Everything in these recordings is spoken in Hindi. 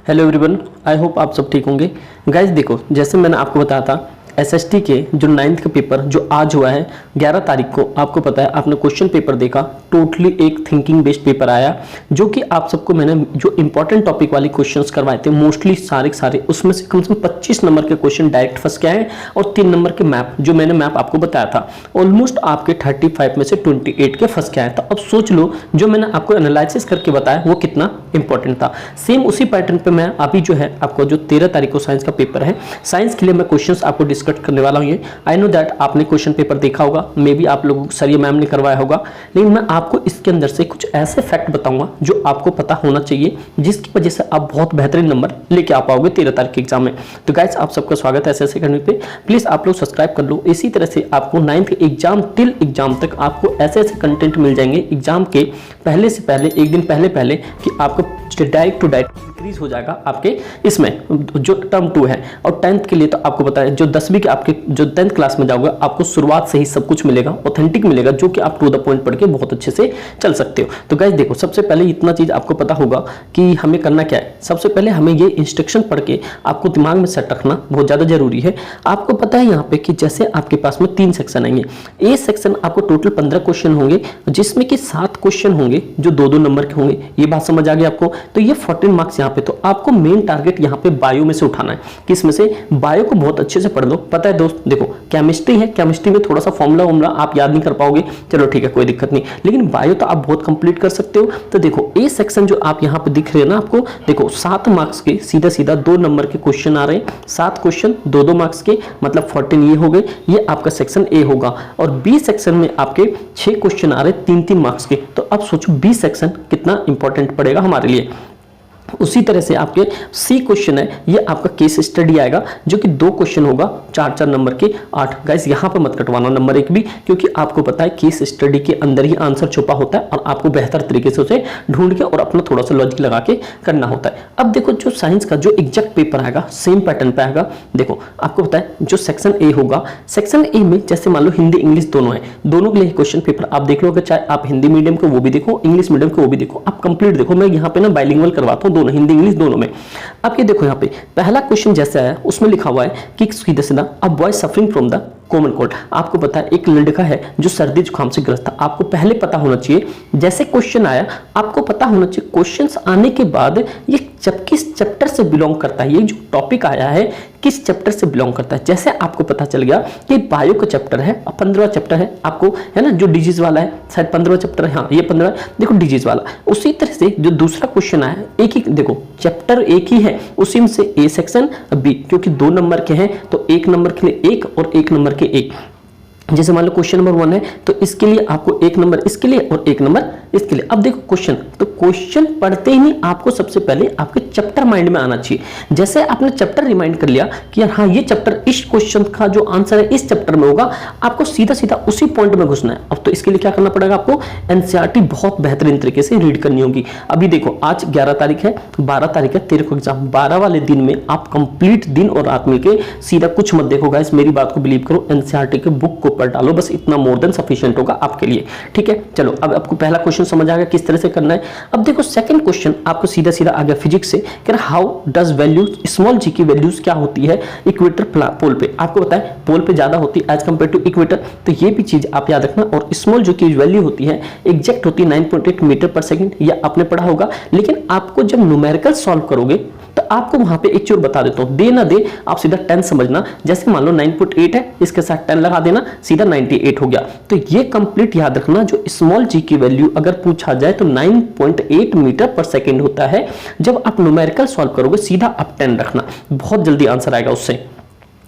हेलो एवरीवन, आई होप आप सब ठीक होंगे। गाइस देखो, जैसे मैंने आपको बताया था एसएसटी के जो 9th का पेपर जो आज हुआ है 11 तारीख को, आपको पता है आपने क्वेश्चन पेपर देखा, टोटली एक थिंकिंग बेस्ड पेपर आया जो कि आप सबको मैंने जो इंपॉर्टेंट टॉपिक वाले क्वेश्चंस करवाए थे मोस्टली सारे उसमें से कम 25 नंबर के क्वेश्चन डायरेक्ट फंस के आए और 3 नंबर के मैप जो मैंने मैप आपको बताया था ऑलमोस्ट आपके 35 में से 28 के फंस के आए। तो अब सोच लो जो मैंने आपको एनालिसिस करके बताया वो कितना इंपॉर्टेंट था। सेम उसी पैटर्न पे मैं अभी जो है आपको जो 13 तारीख को साइंस का पेपर है, साइंस के लिए मैं क्वेश्चंस आपको डिस्कस करने वाला हूं। ये आई नो दैट आपने क्वेश्चन पेपर देखा होगा, मे बी आप लोगों को सरिया मैम ने करवाया होगा, लेकिन मैं आपको इसके अंदर से कुछ ऐसे फैक्ट बताऊंगा जो आपको पता होना चाहिए जिसकी वजह से आप बहुत बेहतरीन नंबर लेके आ पाओगे 13 तारीख के एग्जाम में। तो गाइस आप सबका स्वागत है ऐसे करने पे, प्लीज आप लोग सब्सक्राइब कर लो। इसी तरह से आपको 9th के एग्जाम टिल एग्जाम तक आपको ऐसे कंटेंट मिल जाएंगे एग्जाम के पहले से पहले, एक दिन पहले कि आपको डायरेक्ट टू डायरेक्ट इंक्रीज हो जाएगा आपके इसमें जो टर्म 2 है। और 10th के लिए तो आपको पता है जो 10वीं के आपके जो 10th क्लास में जाओगे आपको शुरुआत से ही सब कुछ मिलेगा, ऑथेंटिक मिलेगा, जो कि आप टू द पॉइंट पढ़ के बहुत अच्छे से चल सकते हो। तो गाइस देखो, सबसे पहले इतना चीज आपको पता होगा कि हमें करना क्या है। सबसे पहले हमें ये इंस्ट्रक्शन पढ़ के आपको दिमाग में सेट रखना बहुत ज्यादा जरूरी है। आपको पता है यहाँ पे कि जैसे आपके पास में 3 सेक्शन आएंगे, ए सेक्शन आपको टोटल 15 क्वेश्चन होंगे जिसमें कि 7 क्वेश्चन होंगे जो 2-2 नंबर के होंगे। ये बात समझ आ गई आपको? तो ये 14 मार्क्स यहाँ पे। तो आपको मेन टारगेट यहाँ पे बायो में से उठाना है। किस में से? बायो को बहुत अच्छे से पढ़ लो। पता है दोस्त, देखो केमिस्ट्री है, केमिस्ट्री में थोड़ा सा फॉर्मूला आप याद नहीं कर पाओगे, चलो ठीक है कोई दिक्कत नहीं, लेकिन बायो तो आप बहुत कंप्लीट कर सकते हो। तो देखो ए सेक्शन जो आप यहाँ पे दिख रहे हैं ना आपको, देखो 7 मार्क्स के सीधा 2 नंबर के क्वेश्चन आ रहे हैं। 7 क्वेश्चन 2-2 मार्क्स के, मतलब 14 ये हो गए। ये आपका सेक्शन ए होगा। और बी सेक्शन में आपके 6 क्वेश्चन आ रहे हैं 3-3 मार्क्स के। तो अब सोचो बी सेक्शन कितना इंपॉर्टेंट पड़ेगा हमारे लिए। उसी तरह से आपके सी क्वेश्चन है, ये आपका केस स्टडी आएगा जो कि 2 क्वेश्चन होगा 4-4 नंबर के 8। गाइस यहाँ पर मत कटवाना नंबर 1 भी, क्योंकि आपको पता है केस स्टडी के अंदर ही आंसर छुपा होता है और आपको बेहतर तरीके से उसे ढूंढ के और अपना थोड़ा सा लॉजिक लगा के करना होता है। अब देखो जो साइंस का जो एग्जैक्ट पेपर आएगा सेम पैटर्न पे आएगा। देखो आपको पता है जो सेक्शन ए होगा, सेक्शन ए में जैसे मान लो हिंदी इंग्लिश दोनों है, दोनों के लिए क्वेश्चन पेपर आप देख लो। चाहे आप हिंदी मीडियम को वो भी देखो, इंग्लिश मीडियम को वो भी देखो, आप कंप्लीट देखो। मैं यहाँ पे ना बाइलिंगुअल करवाता हूँ, दोनों हिंदी इंग्लिश दोनों में। अब ये देखो यहाँ पे पहला क्वेश्चन जैसे आया उसमें लिखा हुआ है कि सीधा a boy suffering from the common cold. आपको पता है एक लड़का है जो सर्दी जुकाम से ग्रस्त था। आपको पहले पता होना चाहिए, जैसे क्वेश्चन आया आपको पता होना चाहिए क्वेश्चंस आने के बाद ये किस चैप्टर से बिलोंग करता है, ये जो टॉपिक आया है किस चैप्टर से बिलोंग करता है। जैसे आपको पता चल गया कि बायो का चैप्टर है, 15वां चैप्टर है आपको, है ना, जो डिजीज वाला है, शायद 15वां चैप्टर है, हाँ ये 15, देखो डिजीज वाला। उसी तरह से जो दूसरा क्वेश्चन आया एक ही, देखो चैप्टर एक ही है, उसी में से ए सेक्शन बी, क्योंकि 2 नंबर के हैं तो 1 नंबर के लिए 1 और 1 नंबर के 1। जैसे मान लो क्वेश्चन नंबर 1 है तो इसके लिए आपको 1 नंबर इसके लिए और 1 नंबर इसके लिए। अब देखो क्वेश्चन, तो क्वेश्चन पढ़ते ही आपको सबसे पहले आपके चैप्टर माइंड में आना चाहिए। जैसे आपने चैप्टर रिमाइंड कर लिया कि यार हाँ ये चैप्टर, इस क्वेश्चन का जो आंसर है इस चैप्टर में होगा, आपको सीधा उसी पॉइंट में घुसना है। अब तो इसके लिए क्या करना पड़ेगा, आपको एनसीईआरटी बहुत बेहतरीन तरीके से रीड करनी होगी। अभी देखो आज 11 तारीख है, 12 तारीख है 13 को एग्जाम, 12 वाले दिन में आप कंप्लीट दिन और रात मिलकर सीधा कुछ मत देखो गाइस, मेरी बात को बिलीव करो, एनसीईआरटी के बुक को पढ़ डालो, बस इतना मोर देन सफिशिएंट होगा आपके लिए। ठीक है, चलो अब आपको पहला क्वेश्चन समझ आ गया किस तरह से करना है। अब देखो सेकंड क्वेश्चन आपको सीधा आ गया फिजिक्स से कि हाउ डज वैल्यूज, स्मॉल जी की वैल्यूज क्या होती है इक्वेटर पोल पे। आपको पता है पोल पे ज्यादा होती है एज कंपेयर टू इक्वेटर, तो ये भी चीज आप याद रखना। और स्मॉल जो की वैल्यू होती है एग्जैक्ट होती है 9.8 मीटर पर सेकंड, ये आपने पढ़ा होगा। लेकिन आपको जब न्यूमेरिकल सॉल्व करोगे तो आपको वहां पे एक चीज बता देता हूं, दे ना दे आप सीधा 10 समझना। जैसे मान लो 9.8 है, इसके साथ 10 लगा देना, सीधा 98 हो गया। तो ये कंप्लीट याद रखना, जो स्मॉल जी की वैल्यू अगर पूछा जाए तो 9.8 मीटर पर सेकंड होता है। जब आप न्यूमेरिकल सॉल्व करोगे सीधा आप 10 रखना, बहुत जल्दी आंसर आएगा उससे।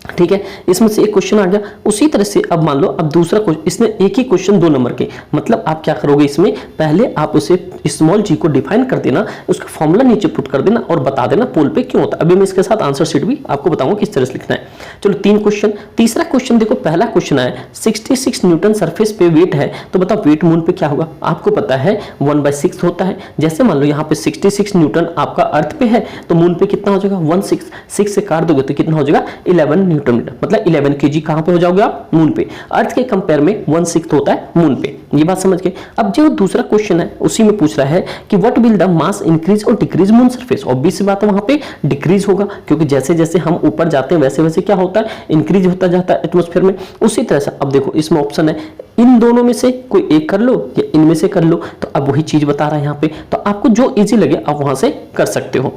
ठीक है, इसमें से एक क्वेश्चन आ गया। उसी तरह से अब मान लो अब दूसरा क्वेश्चन, इसमें एक ही क्वेश्चन 2 नंबर के, मतलब आप क्या करोगे इसमें पहले आप उसे स्मॉल जी को डिफाइन कर देना, उसका फॉर्मूला नीचे पुट कर देना और बता देना पोल पे क्यों होता है। अभी मैं इसके साथ आंसर शीट भी आपको बताऊंगा किस तरह से लिखना है। चलो 3 क्वेश्चन। तीसरा क्वेश्चन देखो, पहला क्वेश्चन है 66 न्यूटन सरफेस पे वेट है, तो बताओ वेट मून पे क्या होगा। आपको पता है 1/6 होता है। जैसे मान लो यहाँ पे 66 न्यूटन आपका अर्थ पे है तो मून पे कितना हो जाएगा 16, 6 से काट दोगे तो कितना हो जाएगा 11 न्यूटन मीटर, मतलब 11 kg कहां पे हो जाओगे आप, मून पे। अर्थ के कंपेयर में 1/6 होता है मून पे, ये बात समझ गए। अब जो दूसरा क्वेश्चन है उसी में पूछ रहा है कि what will the mass increase और डिक्रीज मून सरफेस। ऑब्वियस सी बात है वहां पे डिक्रीज होगा, क्योंकि जैसे जैसे हम ऊपर जाते हैं वैसे वैसे क्या होता है, इंक्रीज होता जाता है एटमॉस्फेयर में। उसी तरह से अब देखो इसमें ऑप्शन है इन दोनों में से कोई एक कर लो या इनमें से कर लो, तो अब वही चीज बता रहा है यहाँ पे, तो आपको जो इजी लगे आप वहां से कर सकते हो,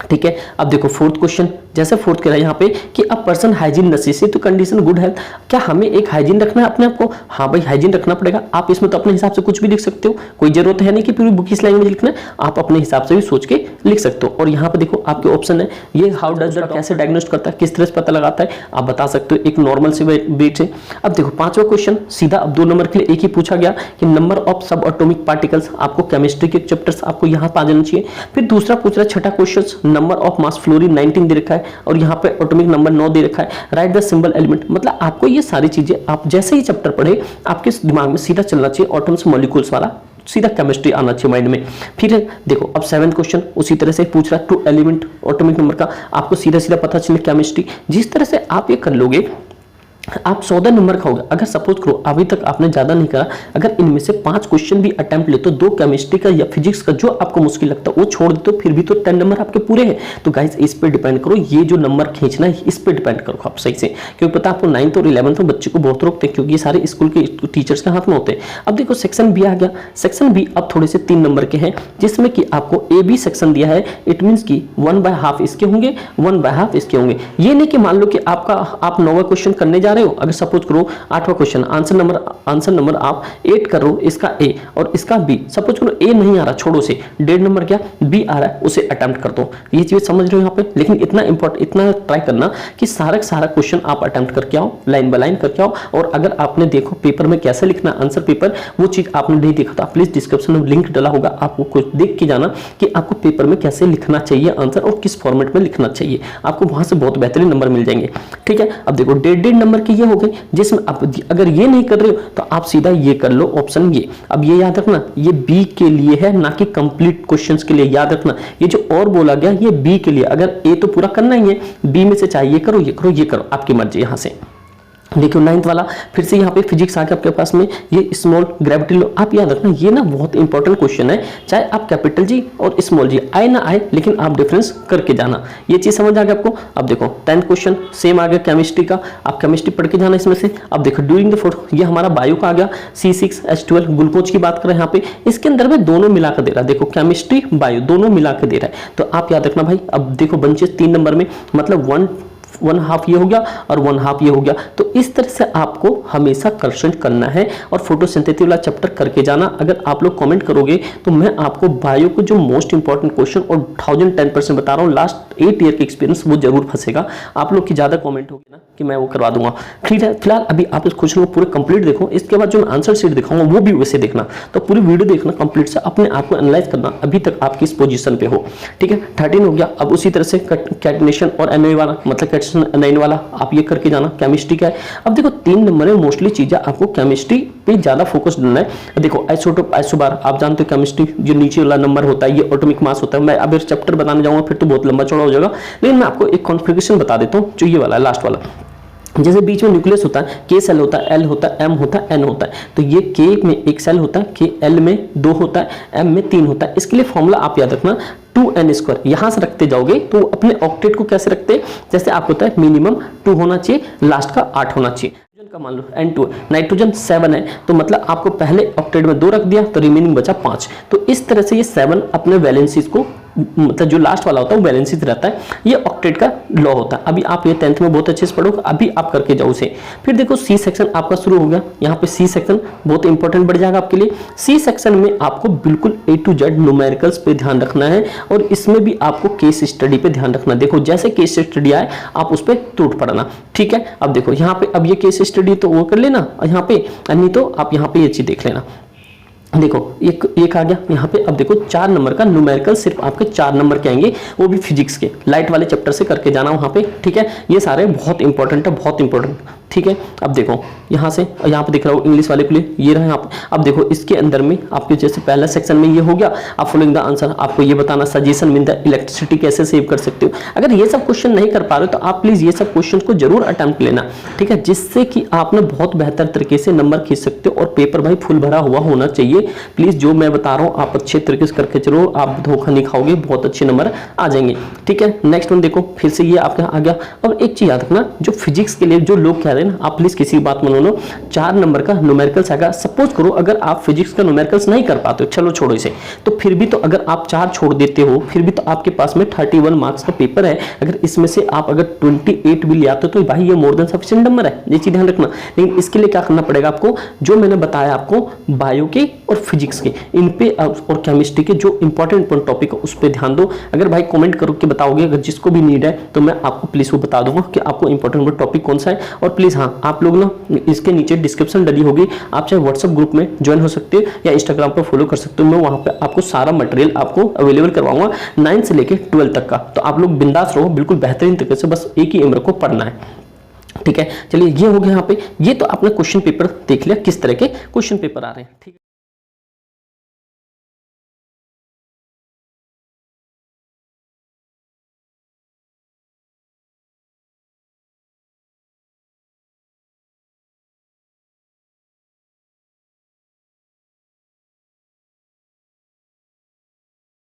ठीक है। अब देखो फोर्थ क्वेश्चन, जैसे फोर्थ कह रहा है यहाँ पे कि a person hygiene necessity to condition good health. क्या हमें एक हाइजीन रखना है अपने आप को? हाँ भाई हाइजीन रखना पड़ेगा। आप इसमें तो अपने हिसाब से कुछ भी लिख सकते हो, कोई जरूरत है नहीं कि पूरी बुक इस लैंग्वेज लिखना है, आप अपने हिसाब से भी सोच के लिख सकते हो। और यहाँ पे देखो आपके ऑप्शन है, ये हाउ डज द कैसे डायग्नोस्ट करता है, किस तरह से पता लगाता है, आप बता सकते हो एक नॉर्मल से वेट से। अब देखो पांचवा क्वेश्चन सीधा, अब 2 नंबर के लिए एक ही पूछा गया कि नंबर ऑफ सब एटॉमिक पार्टिकल्स, आपको केमिस्ट्री के चैप्टर्स आपको यहाँ पा जाना चाहिए। फिर दूसरा पूछ रहा है छठा question, number of mass fluorine 19 दे रखा है और यहाँ पे एटॉमिक नंबर 9 दे रखा है, राइट द सिंबल एलिमेंट। मतलब आपको ये सारी चीजें आप जैसे ही चैप्टर पढ़े आपके दिमाग में सीधा चलना चाहिए, एटम्स मॉलिक्यूल्स वाला सीधा केमिस्ट्री आना चाहिए माइंड में। फिर देखो अब 7th क्वेश्चन उसी तरह से पूछ रहा है, 2 एलिमेंट एटॉमिक नंबर का आपको सीधा सीधा पता चले केमिस्ट्री। जिस तरह से आप ये कर लोगे आप 14 नंबर का होगा। अगर सपोज करो अभी तक आपने ज्यादा नहीं करा, अगर इनमें से 5 क्वेश्चन भी अटेम्प्ट ले तो 2 केमिस्ट्री का या फिजिक्स का जो आपको मुश्किल लगता है वो छोड़ दे, तो फिर भी तो 10 नंबर आपके पूरे हैं। तो गाइस इस पे डिपेंड करो, ये जो नंबर खींचना है इस पे डिपेंड करो आप सही से, क्योंकि पता आपको 9th और 11th में बच्चे को बहुत रोकते हैं, क्योंकि ये सारे स्कूल के टीचर्स के हाथ में होते हैं। अब देखो सेक्शन बी आ गया, सेक्शन बी अब थोड़े से 3 नंबर के हैं, जिसमें कि आपको ए बी सेक्शन दिया है। इट मीन की 1/2 इसके होंगे, 1/2 इसके होंगे। ये नहीं कि मान लो कि आप 9वां क्वेश्चन करने जा रहे हो, अगर सपोज 8वां क्वेश्चन आंसर नंबर आप 8 करो, इसका ए और इसका बी, सपोज करो ए नहीं आ रहा छोड़ो से, 1.5 नंबर क्या बी आ रहा है उसे अटेम्प्ट कर दो। ये चीज समझ रहे हो यहाँ पे, लेकिन इतना ट्राई करना कि सारा क्वेश्चन आप अटेम्प्ट करके आओ, लाइन बाय लाइन करके आओ। और अगर आपने देखो पेपर में कैसे लिखना आंसर पेपर, वो चीज आपने नहीं देखा तो प्लीज डिस्क्रिप्शन में लिंक डाला होगा, आपको कुछ देख के जाना कि आपको पेपर में कैसे लिखना चाहिए आंसर और किस फॉर्मेट में लिखना चाहिए, आपको वहां से बहुत बेहतरीन नंबर मिल जाएंगे, ठीक है। अब देखो 1.5 नंबर के ये हो गए, जिसमें आप अगर ये नहीं कर रहे हो तो आप सीधा ये कर लो ऑप्शन ये। अब ये याद रखना ये बी के लिए है, ना कि कंप्लीट क्वेश्चंस के लिए, याद रखना ये जो और बोला गया ये बी के लिए। अगर ए तो पूरा करना ही है, बी में से चाहे ये करो ये करो ये करो, आपकी मर्जी। यहां से देखो 9th वाला फिर से यहाँ पे फिजिक्स आ गया आपके पास में, ये स्मॉल ग्रेविटी लॉ। आप याद रखना ये ना बहुत इंपॉर्टेंट क्वेश्चन है, चाहे आप कैपिटल जी और स्मॉल जी आए ना आए, लेकिन आप डिफरेंस करके जाना, ये चीज समझ आ गया आपको। अब देखो 10th क्वेश्चन सेम आ गया केमिस्ट्री का, आप केमिस्ट्री पढ़ के जाना इसमें से। अब देखो ड्यूरिंग द फूड, ये हमारा बायो का आ गया, C6H12 ग्लूकोज की बात करें यहाँ पे, इसके अंदर में दोनों मिलाकर दे रहा है, देखो केमिस्ट्री बायो दोनों मिलाकर दे रहा है। तो आप याद रखना भाई, अब देखो बंचेस 3 नंबर में, मतलब 1/2 ये हो गया और 1/2 ये हो गया। तो इस तरह से आपको हमेशा क्वेश्चन करना है और फोटोसिंथेसिस वाला चैप्टर करके जाना। अगर आप लोग कमेंट करोगे तो मैं आपको बायो को जो मोस्ट इंपॉर्टेंट क्वेश्चन और 1010% बता रहा हूँ, लास्ट 8 ईयर का एक्सपीरियंस वो जरूर फंसेगा। आप लोग की ज्यादा कमेंट होगी ना कि मैं वो करवा दूंगा, ठीक है। फिलहाल अभी आप इस क्वेश्चन को पूरे कंप्लीट देखो, इसके बाद जो मैं आंसर शीट दिखाऊंगा वो भी वैसे देखना, तो पूरी वीडियो देखना कंप्लीट से, अपने आप को एनालाइज करना अभी तक आप किस पोजीशन पे हो, ठीक है। 13 हो गया। अब उसी तरह से कैटिनेशन और एनओ वाला, मतलब कैटिनेशन एनाइन वाला आप ये करके जाना, केमिस्ट्री का है। अब देखो 3 नंबर में मोस्टली चीजें आपको केमिस्ट्री पे ज्यादा फोकस देना है। देखो आइसोटोप आइसोबार आप जानते हो, केमिस्ट्री जो नीचे वाला नंबर होता है ये एटॉमिक मास होता है। मैं अब चैप्टर बताने जाऊंगा फिर तो बहुत लंबा चौड़ा हो जाएगा, लेकिन मैं आपको एक कॉन्फ़िगरेशन बता देता हूँ जो ये वाला है लास्ट वाला। जैसे बीच में न्यूक्लियस होता है, के सेल होता है, एल होता है, एम होता है, एन होता है। तो ये के में एक सेल होता है, के एल में 2 होता है, एम में 3 होता है। इसके लिए फॉर्मूला आप याद रखना 2n²। यहां से रखते जाओगे तो अपने ऑक्टेट को कैसे रखते हैं, जैसे आपको होता है मिनिमम 2 होना चाहिए, लास्ट का 8 होना चाहिए। का मान लो N2, नाइट्रोजन 7 है, तो मतलब आपको पहले ऑक्टेट में 2 रख दिया तो रिमेनिंग बचा 5। तो इस तरह से ये 7 अपने वैलेंसीज को, मतलब जो लास्ट वाला होता है वो वैलेंसीज रहता है, ये ऑक्टेट का लॉ होता है। अभी आप ये 10th में बहुत अच्छे से पढ़ोगे, अभी आप करके जाओ उसे। फिर देखो सी सेक्शन आपका शुरू हो गया, यहाँ पे सी सेक्शन बहुत इंपॉर्टेंट बढ़ जाएगा आपके लिए। सी सेक्शन में आपको बिल्कुल A to Z न्यूमेरिकल्स पे ध्यान रखना है और इसमें भी आपको केस स्टडी पे ध्यान रखना। देखो जैसे केस स्टडी आए आप उस पर टूट पड़ना, ठीक है। अब देखो यहाँ पे, अब ये केस स्टडी तो वो कर लेना यहाँ पे, नहीं तो आप यहाँ पे ये चीज देख लेना। देखो एक आ गया यहाँ पे। अब देखो 4 नंबर का न्यूमेरिकल सिर्फ आपके 4 नंबर के आएंगे, वो भी फिजिक्स के लाइट वाले चैप्टर से करके जाना वहाँ पे, ठीक है। ये सारे बहुत इंपॉर्टेंट है, बहुत इंपॉर्टेंट, ठीक है। अब देखो यहाँ से यहाँ पे दिख रहा हो इंग्लिश वाले के लिए ये रहा यहाँ पे। अब देखो इसके अंदर में आपके जैसे पहला सेक्शन में ये हो गया, आप फॉलोइंग द आंसर, आपको ये बताना सजेशन मीन द इलेक्ट्रिसिटी कैसे सेव कर सकते हो। अगर ये सब क्वेश्चन नहीं कर पा रहे हो तो आप प्लीज ये सब क्वेश्चन को जरूर अटेम्प्ट लेना, ठीक है, जिससे कि आप ना बहुत बेहतर तरीके से नंबर खींच सकते हो और पेपर भाई फुल भरा हुआ होना चाहिए। प्लीज जो मैं बता रहा हूँ आप अच्छे तरीके से करके चलो, आप धोखा नहीं खाओगे, बहुत अच्छे नंबर आ जाएंगे, ठीक है। नेक्स्ट वन देखो फिर से ये आपका आ गया। और एक चीज याद रखना, जो फिजिक्स के लिए जो लोग कह रहे हैं ना, आप प्लीज किसी की बात मान लो, 4 नंबर का न्यूमेरिकल्स आएगा। सपोज करो अगर आप फिजिक्स का न्यूमेरिकल्स नहीं कर पाते हो, चलो छोड़ो इसे, तो फिर भी तो अगर आप 4 छोड़ देते हो फिर भी तो आपके पास में 31 मार्क्स का पेपर है। अगर इसमें से आप अगर 28 भी ले आते हो तो भाई ये मोर देन सफिशिएंट नंबर है, ये चीज ध्यान रखना। लेकिन इसके लिए क्या करना पड़ेगा आपको, जो मैंने बताया आपको बायो के और फिजिक्स के इन पे और केमिस्ट्री के जो इंपॉर्टेंट टॉपिक है उस पर ध्यान दो। अगर भाई कमेंट करो कि बताओगे, अगर जिसको भी नीड है तो मैं आपको प्लीज वो बता दूंगा कि आपको इंपॉर्टेंट टॉपिक कौन सा है। और प्लीज हाँ, आप लोग ना इसके नीचे डिस्क्रिप्शन डली होगी, आप चाहे व्हाट्सएप ग्रुप में ज्वाइन हो सकते हो या इंस्टाग्राम पर फॉलो कर सकते हो। मैं वहां पे आपको सारा मटेरियल आपको अवेलेबल करवाऊंगा 9 से लेके 12 तक का। तो आप लोग बिंदास रहो, बिल्कुल बेहतरीन तरीके से, बस एक ही एम को पढ़ना है, ठीक है। चलिए ये हो गया यहाँ पे, ये तो आपने क्वेश्चन पेपर देख लिया किस तरह के क्वेश्चन पेपर आ रहे हैं, ठीक है।